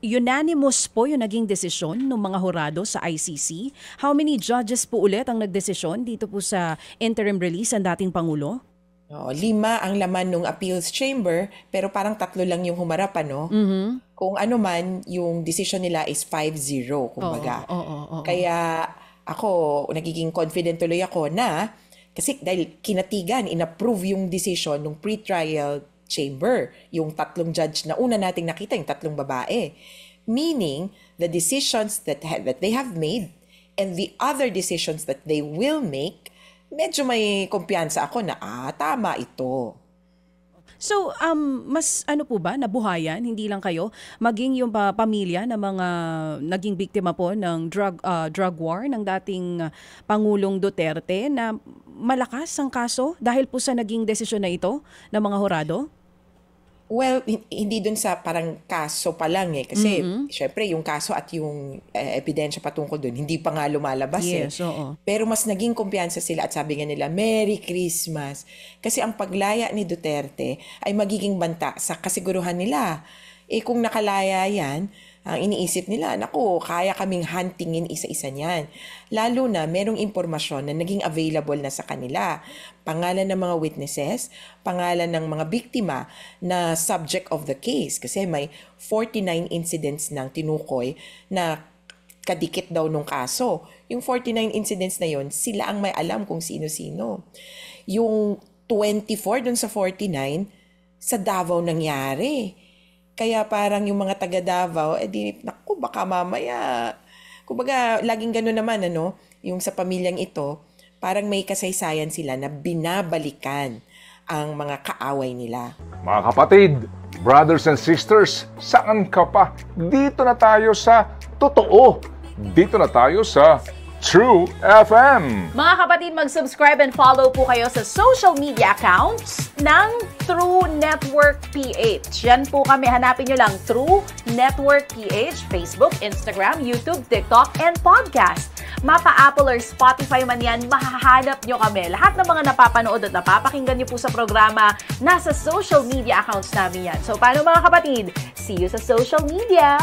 unanimous po yung naging desisyon ng mga hurado sa ICC. How many judges po ulit ang nagdesisyon dito po sa interim release ng dating Pangulo? 5 ang laman ng appeals chamber, pero parang 3 lang yung humarap, ano? Kung ano man, yung decision nila is 5-0, kumbaga. Kaya ako, nagiging confident tuloy ako na, kasi dahil kinatigan, inapprove yung decision ng pre-trial chamber, yung 3 judge na una nating nakita, yung 3 babae. Meaning, the decisions that they have made and the other decisions that they will make, medyo may kumpiyansa ako na, tama ito. So, mas ano po ba, nabuhayan, hindi lang kayo, maging yung pamilya ng mga naging biktima po ng drug war ng dating Pangulong Duterte na malakas ang kaso dahil po sa naging desisyon na ito ng mga hurado? Well, hindi dun sa parang kaso pa lang eh. Kasi, syempre, yung kaso at yung ebidensya patungkol dun, hindi pa nga lumalabas Pero mas naging kumpiyansa sila at sabi nga nila, Merry Christmas. Kasi ang paglaya ni Duterte ay magiging banta sa kasiguruhan nila. Kung nakalaya yan, ang iniisip nila, naku, kaya kaming huntingin isa-isa niyan. Lalo na merong impormasyon na naging available na sa kanila. Pangalan ng mga witnesses, pangalan ng mga biktima na subject of the case. Kasi may 49 incidents ng tinukoy na kadikit daw nung kaso. Yung 49 incidents na yon, sila ang may alam kung sino-sino. Yung 24 dun sa 49, sa Davao nangyari. Kaya parang yung mga taga Davao, naku, baka mamaya. Kumbaga, laging gano'n naman, yung sa pamilyang ito, parang may kasaysayan sila na binabalikan ang mga kaaway nila. Mga kapatid, brothers and sisters, saan ka pa? Dito na tayo sa totoo. Dito na tayo sa True FM. Mga kapatid, mag-subscribe and follow po kayo sa social media accounts ng True Network PH. Yan po kami, hanapin nyo lang True Network PH, Facebook, Instagram, YouTube, TikTok, and podcast. Mapa Apple or Spotify man yan, mahahanap nyo kami. Lahat ng mga napapanood at napapakinggan nyo po sa programa, nasa social media accounts namin yan. So, paano mga kapatid? See you sa social media!